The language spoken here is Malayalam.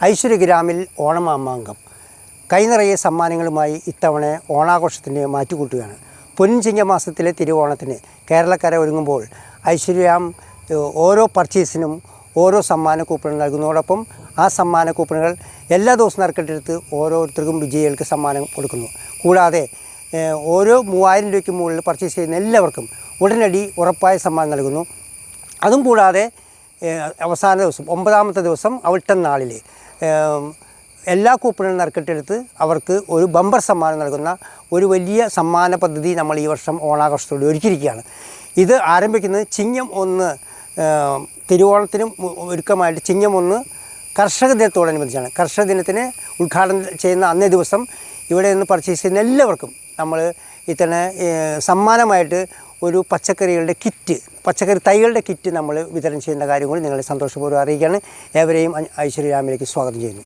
ഐശ്വര്യഗ്രാമിൽ ഓണമാമാങ്കം കൈനിറയെ സമ്മാനങ്ങളുമായി ഇത്തവണ ഓണാഘോഷത്തിന് മാറ്റുകൂട്ടുകയാണ്. പൊൻചിങ്ങമാസത്തിലെ തിരുവോണത്തിന് കേരളക്കര ഒരുങ്ങുമ്പോൾ ഐശ്വര്യഗ്രാം ഓരോ പർച്ചേസിനും ഓരോ സമ്മാന കൂപ്പണുകൾ നൽകുന്നതോടൊപ്പം ആ സമ്മാന കൂപ്പണുകൾ എല്ലാ ദിവസവും നറുക്കെടുത്ത് ഓരോരുത്തർക്കും വിജയികൾക്ക് സമ്മാനം കൊടുക്കുന്നു. കൂടാതെ ഓരോ 3000 രൂപയ്ക്ക് മുകളിൽ പർച്ചേസ് ചെയ്യുന്ന എല്ലാവർക്കും ഉടനടി ഉറപ്പായ സമ്മാനം നൽകുന്നു. അതും കൂടാതെ അവസാന ദിവസം 9ാമത്തെ ദിവസം അവിട്ടം നാളിൽ എല്ലാ കൂപ്പണുകളും നറുക്കെടുത്ത് അവർക്ക് ഒരു ബമ്പർ സമ്മാനം നൽകുന്ന ഒരു വലിയ സമ്മാന പദ്ധതി നമ്മൾ ഈ വർഷം ഓണാഘോഷത്തോടെ ഒരുക്കിയിരിക്കുകയാണ്. ഇത് ആരംഭിക്കുന്നത് ചിങ്ങം 1 തിരുവോണത്തിനും ഒരുക്കമായിട്ട് ചിങ്ങം 1 കർഷക ദിനത്തോടനുബന്ധിച്ചാണ്. കർഷക ദിനത്തിന് ഉദ്ഘാടനം ചെയ്യുന്ന അന്നേ ദിവസം ഇവിടെ നിന്ന് പർച്ചേസ് ചെയ്യുന്ന എല്ലാവർക്കും നമ്മൾ ഇത്തവണ സമ്മാനമായിട്ട് ഒരു പച്ചക്കറി തൈകളുടെ കിറ്റ് നമ്മൾ വിതരണം ചെയ്യുന്ന കാര്യം കൂടി നിങ്ങളെ സന്തോഷപൂർവ്വം അറിയിക്കുകയാണ്. ഏവരെയും ഐശ്വര്യഗ്രാമിലേക്ക് സ്വാഗതം ചെയ്യുന്നു.